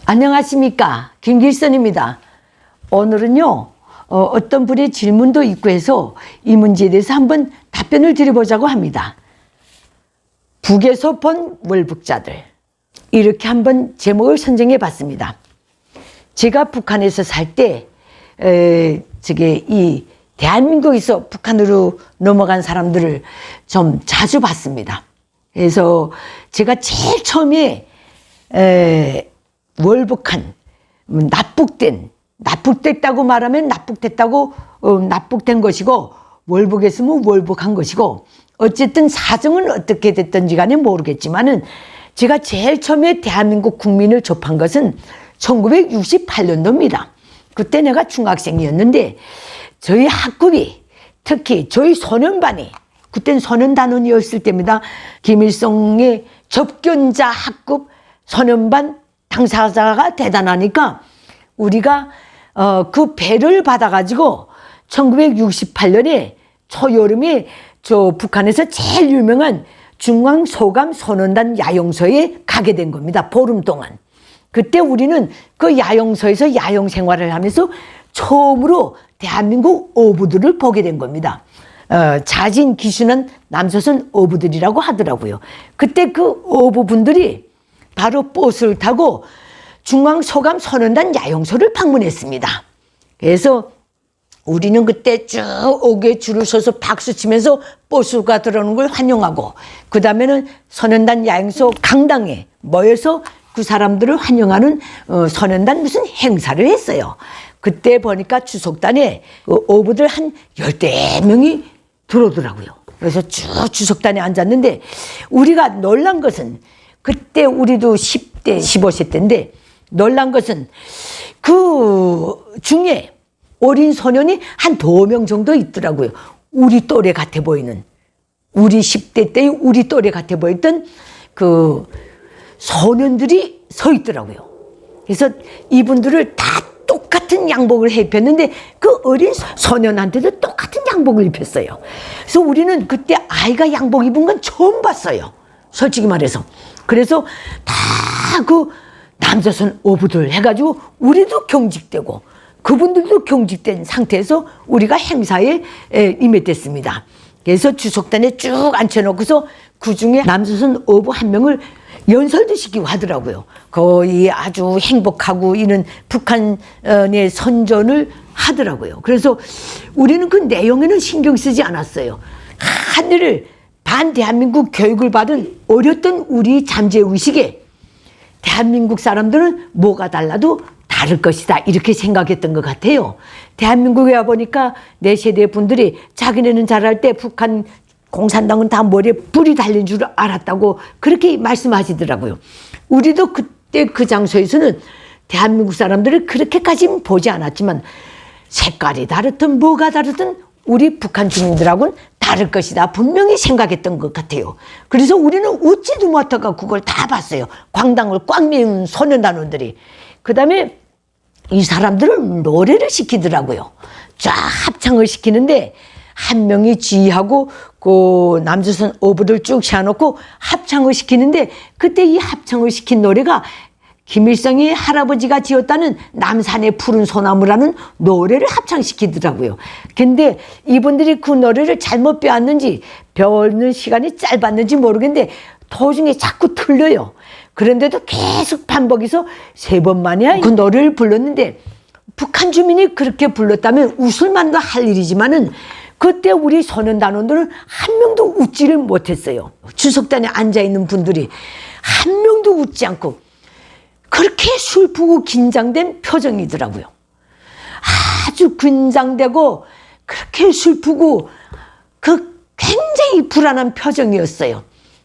안녕하십니까, 김길선입니다. 오늘은요 어떤 분의 질문도 있고 해서 이 문제에 대해서 한번 답변을 드려보자고 합니다. 북에서 본 월북자들, 이렇게 한번 제목을 선정해 봤습니다. 제가 북한에서 살 때 이 대한민국에서 북한으로 넘어간 사람들을 좀 자주 봤습니다. 그래서 제가 제일 처음에 월북한, 납북됐다고 말하면 납북된 것이고, 월북했으면 월북한 것이고, 어쨌든 사정은 어떻게 됐든지 간에 모르겠지만은 제가 제일 처음에 대한민국 국민을 접한 것은 1968년도입니다. 그때 내가 중학생이었는데 저희 학급이, 특히 저희 소년반이, 그땐 소년단원이었을 때입니다. 김일성의 접견자 학급 소년반 당사자가 대단하니까 우리가 그 배를 받아가지고 1968년에 초여름에 저 북한에서 제일 유명한 중앙소감 소년단 야영소에 가게 된 겁니다. 보름 동안. 그때 우리는 그 야영소에서 야영 생활을 하면서 처음으로 대한민국 어부들을 보게 된 겁니다. 자진 기순한 남조선 어부들이라고 하더라고요. 그때 그 어부분들이 바로 버스를 타고 중앙소감 소년단 야영소를 방문했습니다. 그래서 우리는 그때 쭉 옥에 줄을 서서 박수 치면서 버스가 들어오는 걸 환영하고, 그 다음에는 소년단 야영소 강당에 모여서 그 사람들을 환영하는 소년단 무슨 행사를 했어요. 그때 보니까 주석단에 어부들 한 14명이 들어오더라고요. 그래서 쭉 주석단에 앉았는데, 우리가 놀란 것은, 그때 우리도 10대, 15세 때인데, 놀란 것은 그 중에 어린 소년이 한 2명 정도 있더라고요. 우리 또래 같아 보이는, 우리 10대 때의 우리 또래 같아 보였던 그 소년들이 서 있더라고요. 그래서 이분들을 다 똑같은 양복을 입혔는데 그 어린 소년한테도 똑같은 양복을 입혔어요. 그래서 우리는 그때 아이가 양복 입은 건 처음 봤어요, 솔직히 말해서. 그래서 다 그 남조선 어부들 해가지고 우리도 경직되고 그분들도 경직된 상태에서 우리가 행사에 임했댔습니다. 그래서 주석단에 쭉 앉혀놓고서 그 중에 남조선 어부 한 명을 연설도 시키고 하더라고요. 거의 아주 행복하고 이런 북한의 선전을 하더라고요. 그래서 우리는 그 내용에는 신경 쓰지 않았어요. 하늘을 반대한민국 교육을 받은 어렸던 우리 잠재의식에 대한민국 사람들은 뭐가 달라도 다를 것이다, 이렇게 생각했던 것 같아요. 대한민국에 와보니까 내 세대 분들이 자기네는 잘할 때 북한 공산당은 다 머리에 불이 달린 줄 알았다고 그렇게 말씀하시더라고요. 우리도 그때 그 장소에서는 대한민국 사람들을 그렇게까지는 보지 않았지만 색깔이 다르든 뭐가 다르든 우리 북한 주민들하고는 다를 것이다 분명히 생각했던 것 같아요. 그래서 우리는 웃지도 못하고 그걸 다 봤어요. 광당을 꽉 메운 소년단원들이. 그 다음에 이 사람들을 노래를 시키더라고요. 쫙 합창을 시키는데 한 명이 지휘하고 그 남조선 어부들 쭉 세워놓고 합창을 시키는데, 그때 이 합창을 시킨 노래가 김일성이 할아버지가 지었다는 남산의 푸른 소나무라는 노래를 합창시키더라고요. 근데 이분들이 그 노래를 잘못 배웠는지 배우는 시간이 짧았는지 모르겠는데 도중에 자꾸 틀려요. 그런데도 계속 반복해서 3번 만에 그 노래를 불렀는데, 북한 주민이 그렇게 불렀다면 웃을만도 할 일이지만은 그때 우리 소년단원들은 한 명도 웃지를 못했어요. 주석단에 앉아있는 분들이 한 명도 웃지 않고 그렇게 슬프고 긴장된 표정이더라고요. 아주 긴장되고 그렇게 슬프고 그 굉장히 불안한 표정이었어요.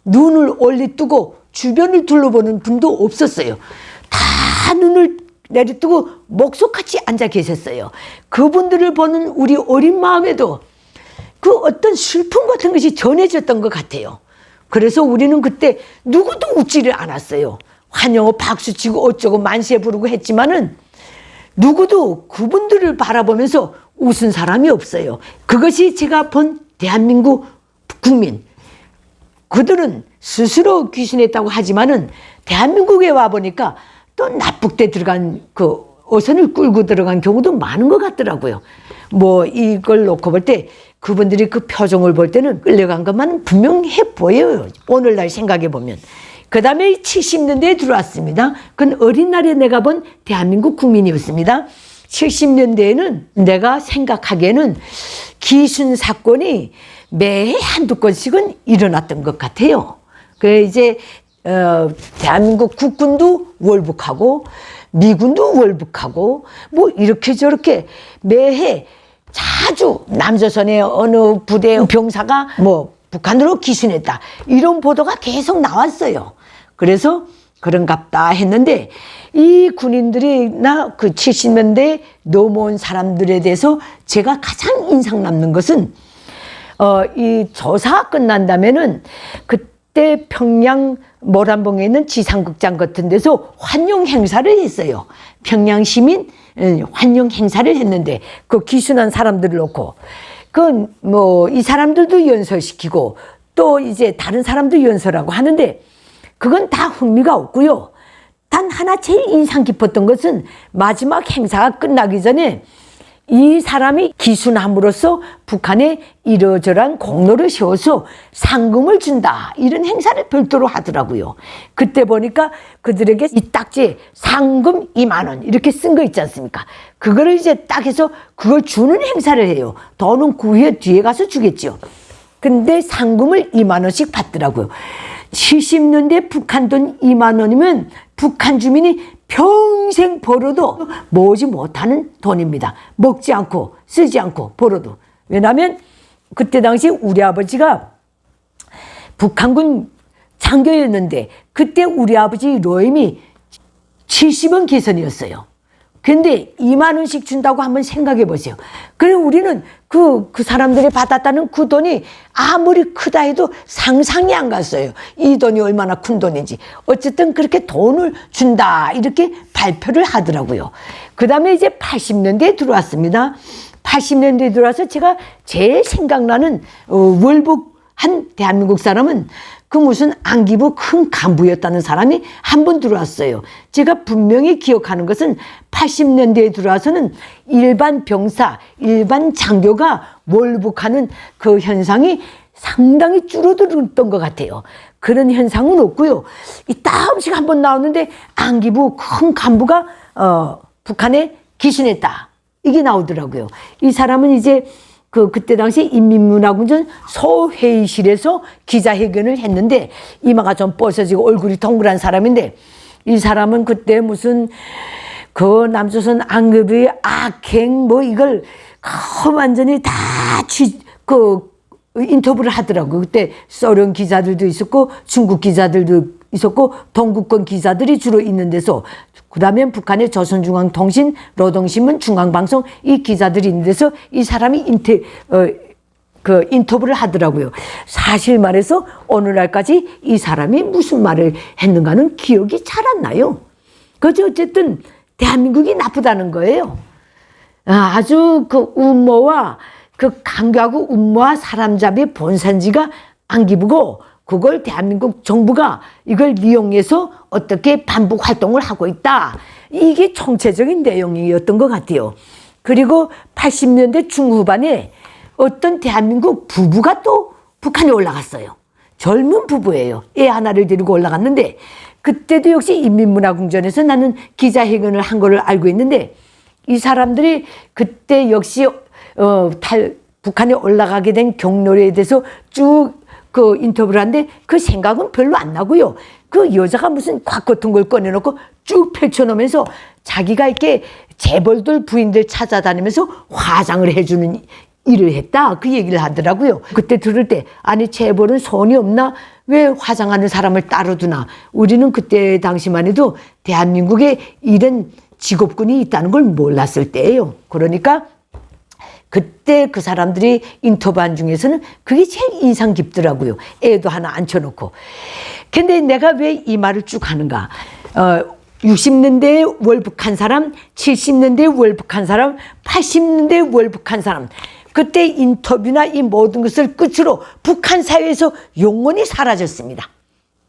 눈을 올리뜨고 주변을 둘러보는 분도 없었어요. 다 눈을 내리뜨고 목석같이 앉아 계셨어요. 그분들을 보는 우리 어린 마음에도 그 어떤 슬픔 같은 것이 전해졌던 것 같아요. 그래서 우리는 그때 누구도 웃지를 않았어요. 환영하고 박수치고 어쩌고 만세 부르고 했지만은 누구도 그분들을 바라보면서 웃은 사람이 없어요. 그것이 제가 본 대한민국 국민. 그들은 스스로 귀순했다고 하지만은 대한민국에 와보니까 또 납북대 들어간 그 어선을 끌고 들어간 경우도 많은 것 같더라고요. 뭐 이걸 놓고 볼 때 그분들이 그 표정을 볼 때는 끌려간 것만 분명해 보여요. 오늘날 생각해 보면. 그 다음에 70년대에 들어왔습니다. 그건 어린 날에 내가 본 대한민국 국민이었습니다. 70년대에는 내가 생각하기에는 기순 사건이 매해 한두 건씩은 일어났던 것 같아요. 그래 이제 대한민국 국군도 월북하고 미군도 월북하고 뭐 이렇게 저렇게 매해 자주 남조선의 어느 부대 병사가 뭐 북한으로 기순했다 이런 보도가 계속 나왔어요. 그래서 그런갑다 했는데 이 군인들이나 그 70년대 넘어온 사람들에 대해서 제가 가장 인상 남는 것은 이 조사가 끝난다면은 그때 평양 모란봉에 있는 지상극장 같은 데서 환영 행사를 했어요. 평양 시민 환영 행사를 했는데 그 기순한 사람들을 놓고 그 뭐 이 사람들도 연설시키고 또 이제 다른 사람도 연설하고 하는데 그건 다 흥미가 없고요. 단 하나 제일 인상 깊었던 것은 마지막 행사가 끝나기 전에 이 사람이 기순함으로써 북한에 이러저러한 공로를 세워서 상금을 준다 이런 행사를 별도로 하더라고요. 그때 보니까 그들에게 이 딱지에 상금 2만 원 이렇게 쓴 거 있지 않습니까? 그거를 이제 딱 해서 그걸 주는 행사를 해요. 돈은 그 후에 뒤에 가서 주겠죠. 근데 상금을 2만 원씩 받더라고요. 70년대 북한 돈 2만 원이면 북한 주민이 평생 벌어도 모으지 못하는 돈입니다. 먹지 않고 쓰지 않고 벌어도. 왜냐하면 그때 당시 우리 아버지가 북한군 장교였는데 그때 우리 아버지 로임이 70원 계산이었어요. 근데 2만 원씩 준다고 한번 생각해 보세요. 그래 우리는 그 사람들이 받았다는 그 돈이 아무리 크다 해도 상상이 안 갔어요. 이 돈이 얼마나 큰 돈인지. 어쨌든 그렇게 돈을 준다 이렇게 발표를 하더라고요. 그 다음에 이제 80년대에 들어왔습니다. 80년대에 들어와서 제가 제일 생각나는 월북한 대한민국 사람은 그 무슨 안기부 큰 간부였다는 사람이 한 번 들어왔어요. 제가 분명히 기억하는 것은 80년대에 들어와서는 일반 병사, 일반 장교가 월북하는 그 현상이 상당히 줄어들었던 것 같아요. 그런 현상은 없고요. 이따금씩 한 번 나오는데 안기부 큰 간부가 북한에 기순했다. 이게 나오더라고요. 이 사람은 이제 그때 당시 인민문화군전 소회의실에서 기자회견을 했는데 이마가 좀 뻗어지고 얼굴이 동그란 사람인데 이 사람은 그때 무슨 그 남조선 안급의 악행 뭐 이걸 완전히 다 인터뷰를 하더라고요. 그때 소련 기자들도 있었고 중국 기자들도 있었고 동구권 기자들이 주로 있는 데서 그 다음에 북한의 조선중앙통신, 노동신문, 중앙방송 이 기자들이 있는 데서 이 사람이 인터뷰를 하더라고요. 사실 말해서 오늘날까지 이 사람이 무슨 말을 했는가는 기억이 잘 안 나요. 그저 어쨌든 대한민국이 나쁘다는 거예요. 아주 그 음모와 그 강교하고 음모와 사람잡이의 본산지가 안기부고 그걸 대한민국 정부가 이걸 이용해서 어떻게 반북 활동을 하고 있다. 이게 총체적인 내용이었던 것 같아요. 그리고 80년대 중후반에 어떤 대한민국 부부가 또 북한에 올라갔어요. 젊은 부부예요. 애 하나를 데리고 올라갔는데 그때도 역시 인민문화궁전에서 나는 기자회견을 한 거를 알고 있는데 이 사람들이 그때 역시 북한에 올라가게 된 경로에 대해서 쭉 그 인터뷰를 하는데 그 생각은 별로 안 나고요. 그 여자가 무슨 곽 같은 걸 꺼내놓고 쭉 펼쳐놓으면서 자기가 이렇게 재벌들 부인들 찾아다니면서 화장을 해주는 일을 했다. 그 얘기를 하더라고요. 그때 들을 때 아니 재벌은 손이 없나? 왜 화장하는 사람을 따로 두나? 우리는 그때 당시만 해도 대한민국에 이런 직업군이 있다는 걸 몰랐을 때예요. 그러니까 그때 그 사람들이 인터뷰한 중에서는 그게 제일 인상 깊더라고요. 애도 하나 앉혀놓고. 근데 내가 왜 이 말을 쭉 하는가? 60년대에 월북한 사람, 70년대에 월북한 사람, 80년대에 월북한 사람. 그때 인터뷰나 이 모든 것을 끝으로 북한 사회에서 영원히 사라졌습니다.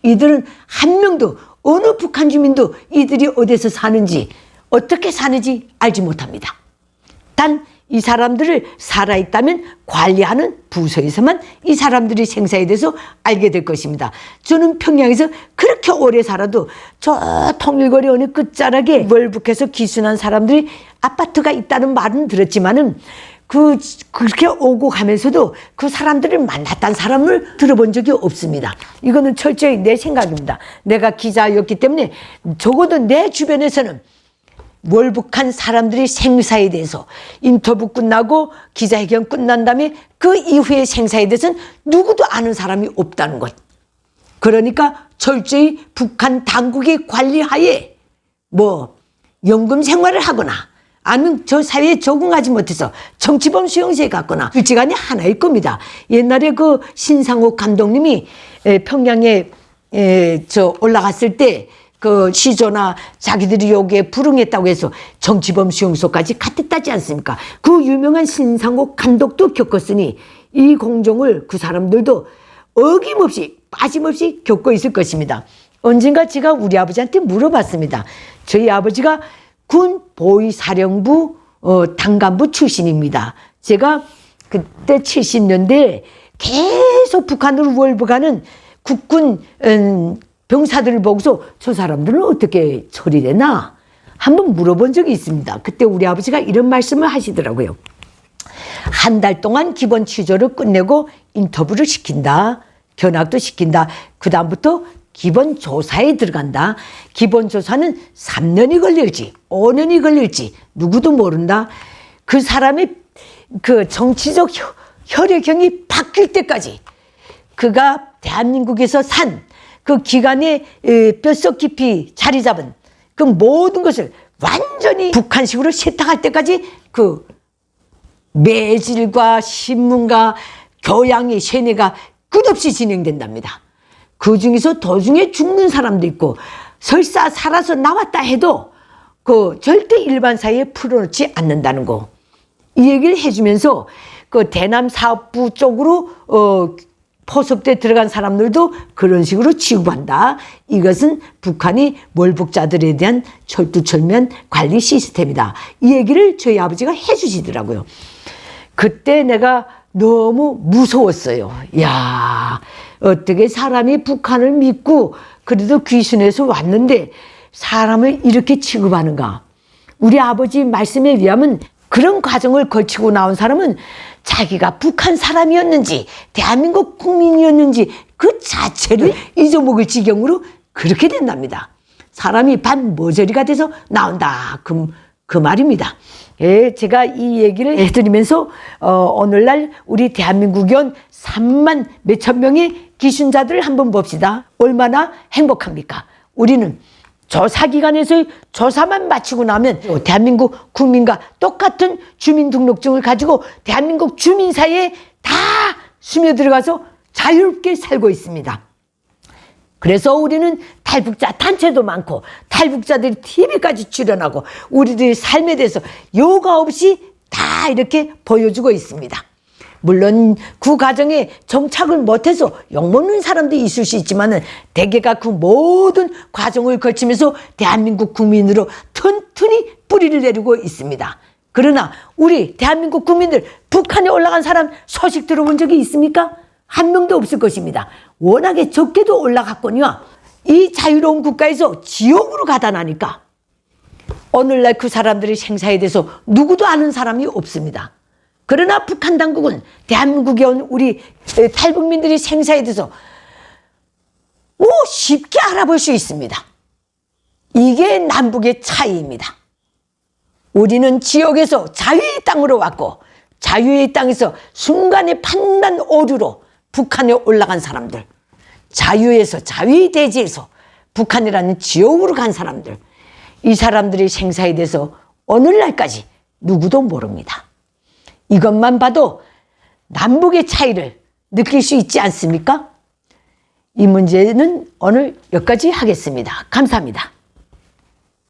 이들은 한 명도 어느 북한 주민도 이들이 어디서 사는지 어떻게 사는지 알지 못합니다. 단 이 사람들을 살아있다면 관리하는 부서에서만 이 사람들이 생사에 대해서 알게 될 것입니다. 저는 평양에서 그렇게 오래 살아도 저 통일거리 어느 끝자락에 월북해서 귀순한 사람들이 아파트가 있다는 말은 들었지만은 그렇게 오고 가면서도 그 사람들을 만났다는 사람을 들어본 적이 없습니다. 이거는 철저히 내 생각입니다. 내가 기자였기 때문에 적어도 내 주변에서는 월북한 사람들의 생사에 대해서 인터뷰 끝나고 기자회견 끝난 다음에 그 이후의 생사에 대해서는 누구도 아는 사람이 없다는 것. 그러니까 철저히 북한 당국의 관리하에 연금 생활을 하거나 아니면 저 사회에 적응하지 못해서 정치범 수용소에 갔거나 둘째간이 하나일 겁니다. 옛날에 그 신상옥 감독님이 평양에 올라갔을 때 그 시조나 자기들이 여기에 불응했다고 해서 정치범 수용소까지 갔댔다지 않습니까? 그 유명한 신상옥 감독도 겪었으니 이 공정을 그 사람들도 어김없이 빠짐없이 겪고 있을 것입니다. 언젠가 제가 우리 아버지한테 물어봤습니다. 저희 아버지가 군 보위사령부 당간부 출신입니다. 제가 그때 70년대에 계속 북한으로 월북하는 국군 병사들을 보고서 저 사람들은 어떻게 처리되나 한번 물어본 적이 있습니다. 그때 우리 아버지가 이런 말씀을 하시더라고요. 한 달 동안 기본 취조를 끝내고 인터뷰를 시킨다. 견학도 시킨다. 그 다음부터 기본 조사에 들어간다. 기본 조사는 3년이 걸릴지 5년이 걸릴지 누구도 모른다. 그 사람의 그 정치적 혈액형이 바뀔 때까지 그가 대한민국에서 산 그 기간에 뼛속 깊이 자리 잡은 그 모든 것을 완전히 북한식으로 세탁할 때까지 그 매질과 신문과 교양의 세뇌가 끝없이 진행된답니다. 그 중에서 도중에 죽는 사람도 있고 설사 살아서 나왔다 해도 그 절대 일반 사회에 풀어놓지 않는다는 거. 이 얘기를 해주면서 그 대남 사업부 쪽으로 포섭대 들어간 사람들도 그런 식으로 취급한다. 이것은 북한이 월북자들에 대한 철두철미한 관리 시스템이다. 이 얘기를 저희 아버지가 해주시더라고요. 그때 내가 너무 무서웠어요. 야, 어떻게 사람이 북한을 믿고 그래도 귀순해서 왔는데 사람을 이렇게 취급하는가. 우리 아버지 말씀에 의하면 그런 과정을 거치고 나온 사람은 자기가 북한 사람이었는지 대한민국 국민이었는지 그 자체를 잊어먹을 지경으로 그렇게 된답니다. 사람이 반모저리가 돼서 나온다. 그 말입니다. 예, 제가 이 얘기를 해드리면서 오늘날 우리 대한민국에 온 3만 몇천 명의 귀순자들을 한번 봅시다. 얼마나 행복합니까? 우리는 조사기관에서의 조사만 마치고 나면 대한민국 국민과 똑같은 주민등록증을 가지고 대한민국 주민사회에 다 스며들어가서 자유롭게 살고 있습니다. 그래서 우리는 탈북자 단체도 많고 탈북자들이 TV까지 출연하고 우리들의 삶에 대해서 요가 없이 다 이렇게 보여주고 있습니다. 물론 그 과정에 정착을 못해서 욕먹는 사람도 있을 수 있지만 대개가 그 모든 과정을 거치면서 대한민국 국민으로 튼튼히 뿌리를 내리고 있습니다. 그러나 우리 대한민국 국민들 북한에 올라간 사람 소식 들어본 적이 있습니까? 한 명도 없을 것입니다. 워낙에 적게도 올라갔거니와 이 자유로운 국가에서 지옥으로 가다 나니까 오늘날 그 사람들의 생사에 대해서 누구도 아는 사람이 없습니다. 그러나 북한 당국은 대한민국에 온 우리 탈북민들의 생사에 대해서 쉽게 알아볼 수 있습니다. 이게 남북의 차이입니다. 우리는 지옥에서 자유의 땅으로 왔고 자유의 땅에서 순간의 판단 오류로 북한에 올라간 사람들, 자유에서 자유의 대지에서 북한이라는 지옥으로 간 사람들, 이 사람들의 생사에 대해서 오늘날까지 누구도 모릅니다. 이것만 봐도 남북의 차이를 느낄 수 있지 않습니까? 이 문제는 오늘 여기까지 하겠습니다. 감사합니다.